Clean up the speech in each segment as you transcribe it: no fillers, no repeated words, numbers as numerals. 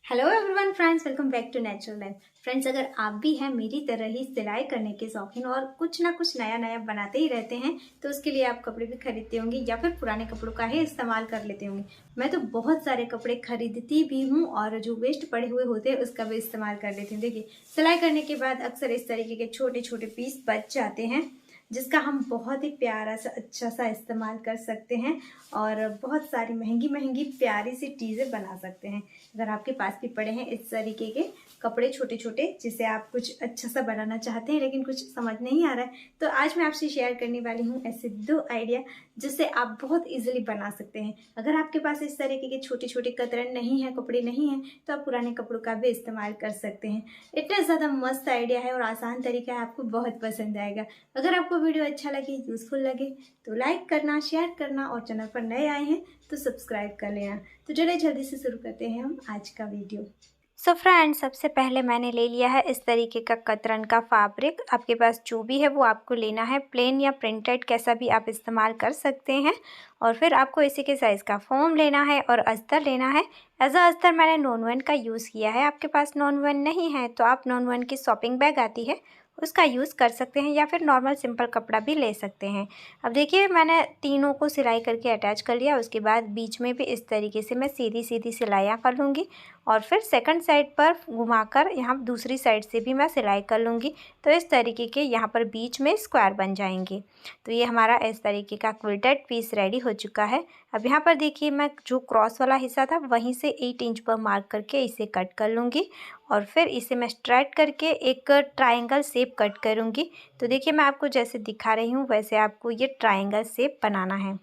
Hello everyone friends, welcome back to natural life. Friends, अगर आप भी हैं मेरी तरह ही सिलाई करने के शौकीन और कुछ ना कुछ नया नया बनाते ही रहते हैं, तो उसके लिए आप कपड़े भी खरीदते होंगे या फिर पुराने कपड़ों का ही इस्तेमाल कर लेते होंगे। मैं तो बहुत सारे कपड़े खरीदती भी हूँ और जो वेस्ट पड़े हुए होते हैं उसका भी इस्तेमाल कर लेती हूँ। देखिए, सिलाई करने के बाद अक्सर इस तरीके के छोटे छोटे पीस बच जाते हैं जिसका हम बहुत ही प्यारा सा अच्छा सा इस्तेमाल कर सकते हैं और बहुत सारी महंगी महंगी प्यारी सी चीज़ें बना सकते हैं। अगर आपके पास भी पड़े हैं इस तरीके के कपड़े छोटे छोटे जिसे आप कुछ अच्छा सा बनाना चाहते हैं लेकिन कुछ समझ नहीं आ रहा है, तो आज मैं आपसे शेयर करने वाली हूँ ऐसे 2 आइडिया जिससे आप बहुत इजीली बना सकते हैं। अगर आपके पास इस तरीके के छोटे छोटे कतरन नहीं है, कपड़े नहीं हैं, तो आप पुराने कपड़ों का भी इस्तेमाल कर सकते हैं। इतना ज़्यादा मस्त आइडिया है और आसान तरीका है, आपको बहुत पसंद आएगा। अगर आपको वीडियो अच्छा लगे, यूजफुल लगे तो लाइक करना, शेयर करना और चैनल पर नए आए हैं तो सब्सक्राइब कर लेना। तो चलिए जल्दी से शुरू करते हैं हम आज का वीडियो। सो फ्रेंड्स, सबसे पहले मैंने ले लिया है इस तरीके का कतरन का फैब्रिक। आपके पास जो भी है वो आपको लेना है, प्लेन या प्रिंटेड कैसा भी आप इस्तेमाल कर सकते हैं। और फिर आपको इसी के साइज़ का फोम लेना है और अस्तर लेना है। एज अ अस्तर मैंने नॉन वन का यूज़ किया है। आपके पास नॉन वन नहीं है तो आप नॉन वन की शॉपिंग बैग आती है उसका यूज़ कर सकते हैं या फिर नॉर्मल सिंपल कपड़ा भी ले सकते हैं। अब देखिए, मैंने तीनों को सिलाई करके अटैच कर लिया। उसके बाद बीच में भी इस तरीके से मैं सीधी सीधी सिलाइयाँ कर लूँगी और फिर सेकंड साइड पर घुमाकर यहाँ दूसरी साइड से भी मैं सिलाई कर लूँगी। तो इस तरीके के यहाँ पर बीच में स्क्वायर बन जाएंगे। तो ये हमारा इस तरीके का क्विल्टेड पीस रेडी हो चुका है। अब यहाँ पर देखिए, मैं जो क्रॉस वाला हिस्सा था वहीं से 8 इंच पर मार्क करके इसे कट कर लूँगी और फिर इसे मैं स्ट्रेट करके एक ट्रायंगल शेप कट करूँगी। तो देखिए, मैं आपको जैसे दिखा रही हूँ वैसे आपको ये ट्रायंगल शेप बनाना है।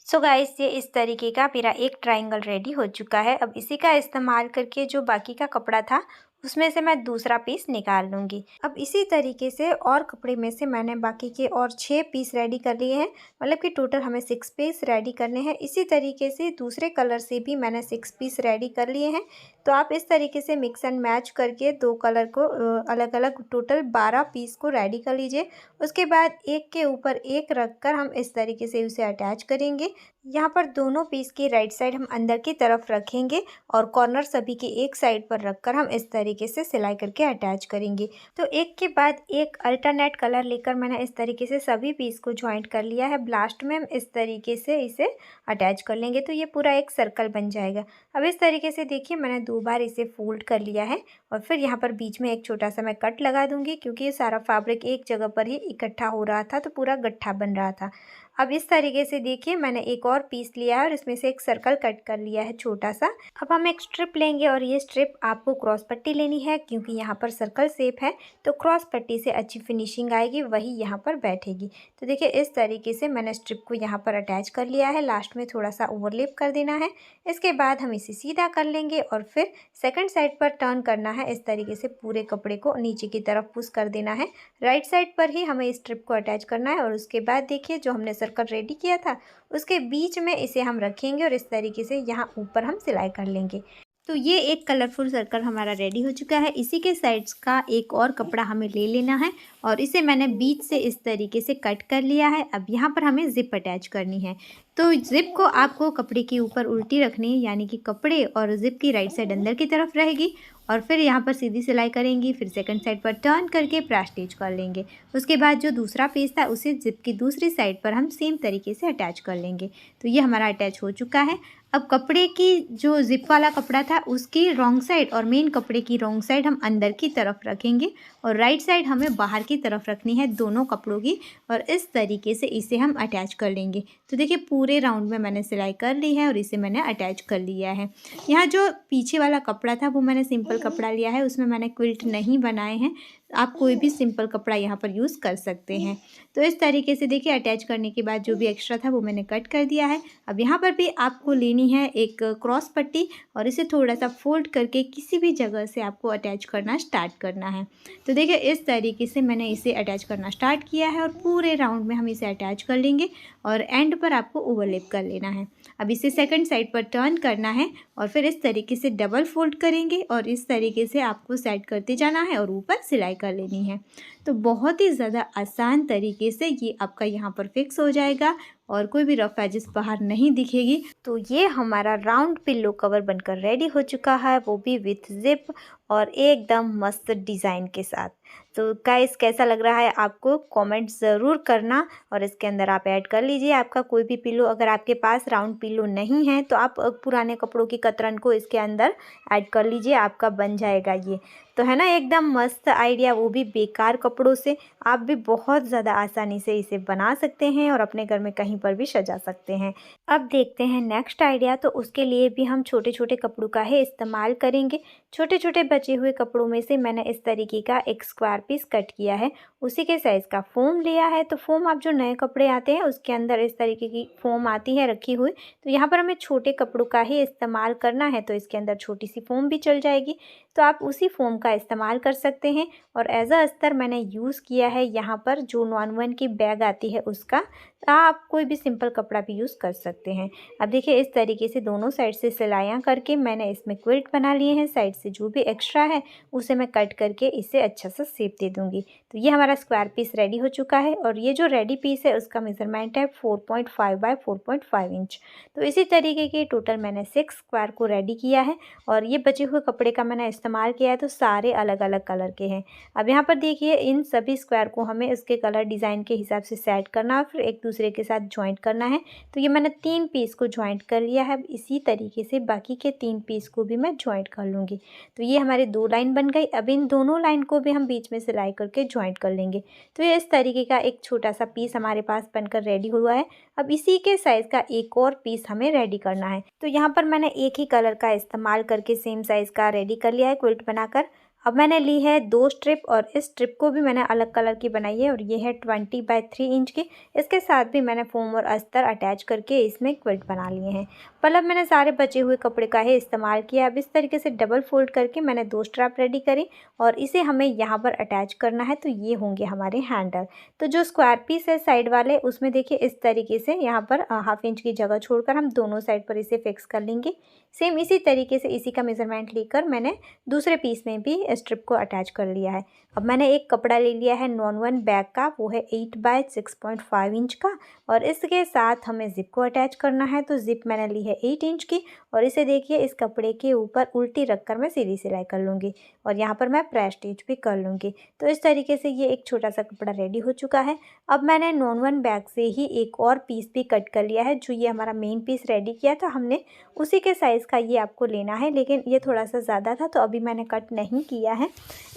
सो गाइस, ये इस तरीके का मेरा एक ट्रायंगल रेडी हो चुका है। अब इसी का इस्तेमाल करके जो बाकी का कपड़ा था उसमें से मैं दूसरा पीस निकाल लूँगी। अब इसी तरीके से और कपड़े में से मैंने बाकी के और 6 पीस रेडी कर लिए हैं, मतलब कि टोटल हमें 6 पीस रेडी करने हैं। इसी तरीके से दूसरे कलर से भी मैंने 6 पीस रेडी कर लिए हैं। तो आप इस तरीके से मिक्स एंड मैच करके 2 कलर को अलग अलग टोटल 12 पीस को रेडी कर लीजिए। उसके बाद एक के ऊपर एक रख कर हम इस तरीके से उसे अटैच करेंगे। यहाँ पर दोनों पीस की राइट साइड हम अंदर की तरफ रखेंगे और कॉर्नर सभी के एक साइड पर रखकर हम इस तरीके से सिलाई करके अटैच करेंगे। तो एक के बाद एक अल्टरनेट कलर लेकर मैंने इस तरीके से सभी पीस को ज्वाइंट कर लिया है। लास्ट में हम इस तरीके से इसे अटैच कर लेंगे तो ये पूरा एक सर्कल बन जाएगा। अब इस तरीके से देखिए, मैंने 2 बार इसे फोल्ड कर लिया है और फिर यहाँ पर बीच में एक छोटा सा मैं कट लगा दूंगी क्योंकि ये सारा फैब्रिक एक जगह पर ही इकट्ठा हो रहा था तो पूरा गट्ठा बन रहा था। अब इस तरीके से देखिए, मैंने एक और पीस लिया है और इसमें से एक सर्कल कट कर लिया है छोटा सा। अब हम एक स्ट्रिप लेंगे और ये स्ट्रिप आपको क्रॉस पट्टी लेनी है क्योंकि यहाँ पर सर्कल शेप है तो क्रॉस पट्टी से अच्छी फिनिशिंग आएगी, वही यहाँ पर बैठेगी। तो देखिए, इस तरीके से मैंने स्ट्रिप को यहाँ पर अटैच कर लिया है। लास्ट में थोड़ा सा ओवरलैप कर देना है। इसके बाद हम इसे सीधा कर लेंगे और फिर सेकंड साइड पर टर्न करना है। इस तरीके से पूरे कपड़े को नीचे की तरफ पुश कर देना है। राइट साइड पर ही हमें इस स्ट्रिप को अटैच करना है और उसके बाद देखिए, जो हमने सर्कल रेडी किया था उसके बीच में इसे हम रखेंगे और इस तरीके से यहाँ ऊपर हम सिलाई कर लेंगे। तो ये एक कलरफुल सर्कल हमारा रेडी हो चुका है। इसी के साइड्स का एक और कपड़ा हमें ले लेना है और इसे मैंने बीच से इस तरीके से कट कर लिया है। अब यहाँ पर हमें जिप अटैच करनी है। तो जिप को आपको कपड़े के ऊपर उल्टी रखनी है, यानी कि कपड़े और जिप की राइट साइड अंदर की तरफ रहेगी और फिर यहाँ पर सीधी सिलाई करेंगी। फिर सेकंड साइड पर टर्न करके प्रेस स्टिच कर लेंगे। उसके बाद जो दूसरा पीस था उसे जिप की दूसरी साइड पर हम सेम तरीके से अटैच कर लेंगे। तो ये हमारा अटैच हो चुका है। अब कपड़े की जो जिप वाला कपड़ा था उसकी रॉन्ग साइड और मेन कपड़े की रॉन्ग साइड हम अंदर की तरफ रखेंगे और राइट साइड हमें बाहर की तरफ रखनी है दोनों कपड़ों की और इस तरीके से इसे हम अटैच कर लेंगे। तो देखिए, पूरे राउंड में मैंने सिलाई कर ली है और इसे मैंने अटैच कर लिया है। यहाँ जो पीछे वाला कपड़ा था वो मैंने सिंपल कपड़ा लिया है, उसमें मैंने क्विल्ट नहीं बनाए हैं। आप कोई भी सिंपल कपड़ा यहाँ पर यूज़ कर सकते हैं। तो इस तरीके से देखिए, अटैच करने के बाद जो भी एक्स्ट्रा था वो मैंने कट कर दिया है। अब यहाँ पर भी आपको लेनी है एक क्रॉस पट्टी और इसे थोड़ा सा फोल्ड करके किसी भी जगह से आपको अटैच करना स्टार्ट करना है। तो देखिए, इस तरीके से मैंने इसे अटैच करना स्टार्ट किया है और पूरे राउंड में हम इसे अटैच कर लेंगे और एंड पर आपको ओवरलैप कर लेना है। अब इसे सेकंड साइड पर टर्न करना है और फिर इस तरीके से डबल फोल्ड करेंगे और इस तरीके से आपको सेट करते जाना है और ऊपर सिलाई कर लेनी है। तो बहुत ही ज़्यादा आसान तरीके से ये आपका यहाँ पर फिक्स हो जाएगा और कोई भी रफ एजेस बाहर नहीं दिखेगी। तो ये हमारा राउंड पिल्लो कवर बनकर रेडी हो चुका है, वो भी विथ जिप और एकदम मस्त डिज़ाइन के साथ। तो गाइस कैसा लग रहा है आपको कमेंट ज़रूर करना, और इसके अंदर आप ऐड कर लीजिए आपका कोई भी पिल्लो। अगर आपके पास राउंड पिल्लो नहीं है तो आप पुराने कपड़ों की कतरन को इसके अंदर ऐड कर लीजिए, आपका बन जाएगा ये। तो है ना एकदम मस्त आइडिया, वो भी बेकार कपड़ों से। आप भी बहुत ज़्यादा आसानी से इसे बना सकते हैं और अपने घर में कहीं पर भी सजा सकते हैं। अब देखते हैं नेक्स्ट आइडिया। तो उसके लिए भी हम छोटे छोटे कपड़ों का ही इस्तेमाल करेंगे। छोटे छोटे बचे हुए कपड़ों में से मैंने इस तरीके का एक स्क्वायर पीस कट किया है, उसी के साइज़ का फोम लिया है। तो फोम आप जो नए कपड़े आते हैं उसके अंदर इस तरीके की फोम आती है रखी हुई। तो यहाँ पर हमें छोटे कपड़ों का ही इस्तेमाल करना है, तो इसके अंदर छोटी सी फोम भी चल जाएगी। तो आप उसी फोम का इस्तेमाल कर सकते हैं। और एज अ अस्तर मैंने यूज़ किया है यहाँ पर जो नॉन-वन की बैग आती है उसका। आप कोई भी सिंपल कपड़ा भी यूज़ कर सकते हैं। अब देखिए इस तरीके से दोनों साइड से सिलाइयाँ करके मैंने इसमें क्विल्ट बना लिए हैं। साइड से जो भी एक्स्ट्रा है उसे मैं कट करके इसे अच्छा सा शेप दे दूँगी। तो ये हमारा स्क्वायर पीस रेडी हो चुका है, और ये जो रेडी पीस है उसका मेज़रमेंट है 4.5 बाय 4.5 इंच। तो इसी तरीके के टोटल मैंने 6 स्क्वायर को रेडी किया है, और ये बचे हुए कपड़े का मैंने इस्तेमाल किया है, तो सारे अलग अलग कलर के हैं। अब यहाँ पर देखिए इन सभी स्क्वायर को हमें इसके कलर डिज़ाइन के हिसाब से सेट करना है, फिर एक दूसरे के साथ जॉइंट करना है। तो ये मैंने 3 पीस को जॉइंट कर लिया है। इसी तरीके से बाकी के 3 पीस को भी मैं जॉइंट कर लूँगी। तो ये हमारे 2 लाइन बन गई। अब इन दोनों लाइन को भी हम बीच में सिलाई करके जॉइंट कर लेंगे। तो ये इस तरीके का एक छोटा सा पीस हमारे पास बनकर रेडी हुआ है। अब इसी के साइज़ का एक और पीस हमें रेडी करना है। तो यहाँ पर मैंने एक ही कलर का इस्तेमाल करके सेम साइज़ का रेडी कर लिया है क्विल्ट बनाकर। अब मैंने ली है 2 स्ट्रिप, और इस स्ट्रिप को भी मैंने अलग कलर की बनाई है, और ये है 20 बाय 3 इंच की। इसके साथ भी मैंने फोम और अस्तर अटैच करके इसमें क्विल्ट बना लिए हैं। पल्लव मैंने सारे बचे हुए कपड़े का ही इस्तेमाल किया। अब इस तरीके से डबल फोल्ड करके मैंने 2 स्ट्रैप रेडी करी, और इसे हमें यहाँ पर अटैच करना है। तो ये होंगे हमारे हैंडल। तो जो स्क्वायर पीस है साइड वाले उसमें देखिए इस तरीके से यहाँ पर हाफ इंच की जगह छोड़कर हम दोनों साइड पर इसे फिक्स कर लेंगे। सेम इसी तरीके से इसी का मेज़रमेंट लेकर मैंने दूसरे पीस में भी स्ट्रिप को अटैच कर लिया है। अब मैंने एक कपड़ा ले लिया है नॉन-वन बैग का, वो है 8 बाय 6.5 इंच का, और इसके साथ हमें ज़िप को अटैच करना है। तो ज़िप मैंने ली है 8 इंच की, और इसे देखिए इस कपड़े के ऊपर उल्टी रखकर मैं सीधी सिलाई कर लूँगी, और यहाँ पर मैं प्रेस स्टिच भी कर लूँगी। तो इस तरीके से ये एक छोटा सा कपड़ा रेडी हो चुका है। अब मैंने नॉन-वन बैग से ही एक और पीस भी कट कर लिया है। जो ये हमारा मेन पीस रेडी किया था हमने, उसी के साइज़ का ये आपको लेना है, लेकिन ये थोड़ा सा ज़्यादा था तो अभी मैंने कट नहीं किया है।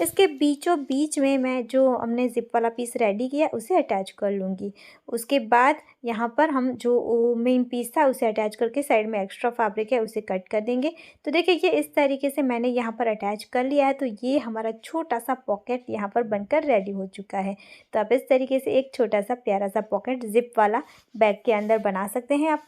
इसके बीचों बीच में मैं जो हमने ज़िप वाला पीस रेडी किया उसे अटैच कर लूँगी। उसके बाद यहाँ पर हम जो मेन पीस था उसे अटैच करके साइड में एक्स्ट्रा फैब्रिक है उसे कट कर देंगे। तो देखिए ये इस तरीके से मैंने यहाँ पर अटैच कर लिया है। तो ये हमारा छोटा सा पॉकेट यहाँ पर बनकर रेडी हो चुका है। तो आप इस तरीके से एक छोटा सा प्यारा सा पॉकेट ज़िप वाला बैग के अंदर बना सकते हैं। आप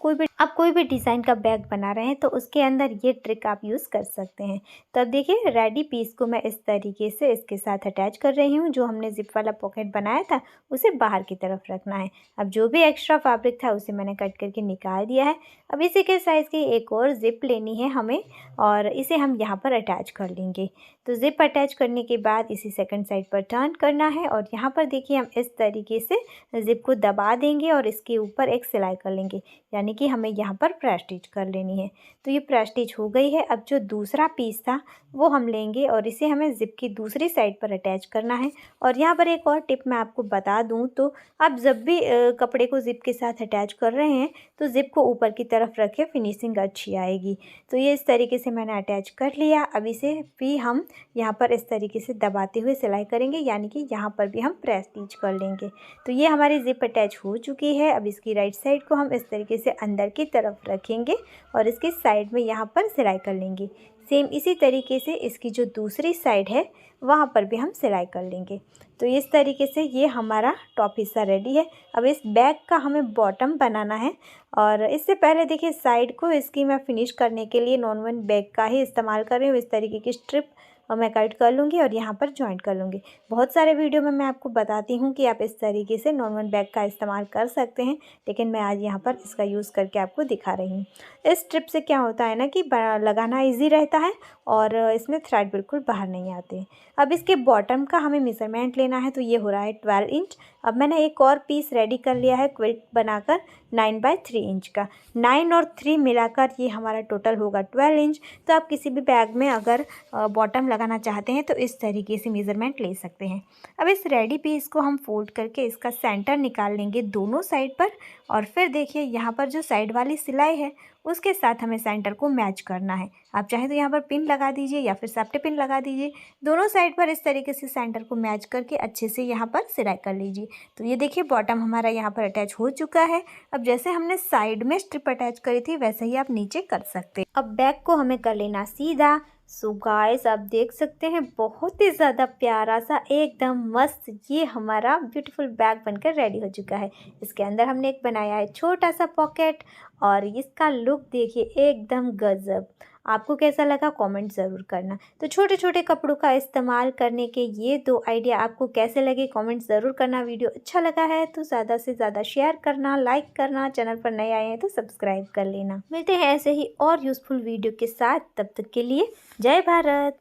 कोई भी डिज़ाइन का बैग बना रहे हैं तो उसके अंदर ये ट्रिक आप यूज़ कर सकते हैं। तो अब देखिए रेडी पीस को मैं इस तरीके से इसके साथ अटैच कर रही हूँ। जो हमने ज़िप वाला पॉकेट बनाया था उसे बाहर की तरफ रखना है। अब जो भी एक्स्ट्रा फैब्रिक था उसे मैंने कट करके निकाल दिया है। अब इसी के साइज़ की एक और ज़िप लेनी है हमें, और इसे हम यहाँ पर अटैच कर लेंगे। तो ज़िप अटैच करने के बाद इसी सेकंड साइड पर टर्न करना है, और यहाँ पर देखिए हम इस तरीके से ज़िप को दबा देंगे और इसके ऊपर एक सिलाई कर लेंगे, यानी कि हमें यहाँ पर प्रेस स्टिच कर लेनी है। तो ये प्रेस स्टिच हो गई है। अब जो दूसरा पीस था वो हम लेंगे और इसे हमें ज़िप की दूसरी साइड पर अटैच करना है। और यहाँ पर एक और टिप मैं आपको बता दूँ, तो आप जब भी कपड़े को ज़िप के साथ अटैच कर रहे हैं तो ज़िप को ऊपर की तरफ रखें, फिनिशिंग अच्छी आएगी। तो ये इस तरीके से मैंने अटैच कर लिया। अब इसे भी हम यहाँ पर इस तरीके से दबाते हुए सिलाई करेंगे, यानी कि यहाँ पर भी हम प्रेस स्टिच कर लेंगे। तो ये हमारी ज़िप अटैच हो चुकी है। अब इसकी राइट साइड को हम इस तरीके से अंदर की तरफ रखेंगे और इसकी साइड में यहाँ पर सिलाई कर लेंगे। सेम इसी तरीके से इसकी जो दूसरी साइड है वहाँ पर भी हम सिलाई कर लेंगे। तो इस तरीके से ये हमारा टॉप हिस्सा रेडी है। अब इस बैग का हमें बॉटम बनाना है, और इससे पहले देखिए साइड को इसकी मैं फिनिश करने के लिए नॉन-वन बैग का ही इस्तेमाल कर रही हूँ। इस तरीके की स्ट्रिप और मैं कट कर लूँगी और यहाँ पर जॉइंट कर लूँगी। बहुत सारे वीडियो में मैं आपको बताती हूँ कि आप इस तरीके से नॉर्मल बैग का इस्तेमाल कर सकते हैं, लेकिन मैं आज यहाँ पर इसका यूज़ करके आपको दिखा रही हूँ। इस ट्रिप से क्या होता है ना कि लगाना ईजी रहता है और इसमें थ्रेड बिल्कुल बाहर नहीं आते। अब इसके बॉटम का हमें मेज़रमेंट लेना है, तो ये हो रहा है 12 इंच। अब मैंने एक और पीस रेडी कर लिया है क्विल्ट बनाकर 9 बाय 3 इंच का। 9 और 3 मिलाकर ये हमारा टोटल होगा 12 इंच। तो आप किसी भी बैग में अगर बॉटम लगाना चाहते हैं तो इस तरीके से मेज़रमेंट ले सकते हैं। अब इस रेडी पीस को हम फोल्ड करके इसका सेंटर निकाल लेंगे दोनों साइड पर, और फिर देखिए यहाँ पर जो साइड वाली सिलाई है उसके साथ हमें सेंटर को मैच करना है। आप चाहे तो यहाँ पर पिन लगा दीजिए या फिर सेफ्टी पिन लगा दीजिए। दोनों साइड पर इस तरीके से सेंटर को मैच करके अच्छे से यहाँ पर सिलाई कर लीजिए। तो ये देखिए बॉटम हमारा यहाँ पर अटैच हो चुका है। अब जैसे हमने साइड में स्ट्रिप अटैच करी थी वैसे ही आप नीचे कर सकते हैं। अब बैग को हमें कर लेना सीधा। सो गाइस आप देख सकते हैं बहुत ही ज़्यादा प्यारा सा एकदम मस्त ये हमारा ब्यूटीफुल बैग बनकर रेडी हो चुका है। इसके अंदर हमने एक बनाया है छोटा सा पॉकेट और इसका लुक देखिए एकदम गजब। आपको कैसा लगा कमेंट ज़रूर करना। तो छोटे छोटे कपड़ों का इस्तेमाल करने के ये 2 आइडिया आपको कैसे लगे कमेंट ज़रूर करना। वीडियो अच्छा लगा है तो ज़्यादा से ज़्यादा शेयर करना, लाइक करना, चैनल पर नए आए हैं तो सब्सक्राइब कर लेना। मिलते हैं ऐसे ही और यूज़फुल वीडियो के साथ, तब तक के लिए जय भारत।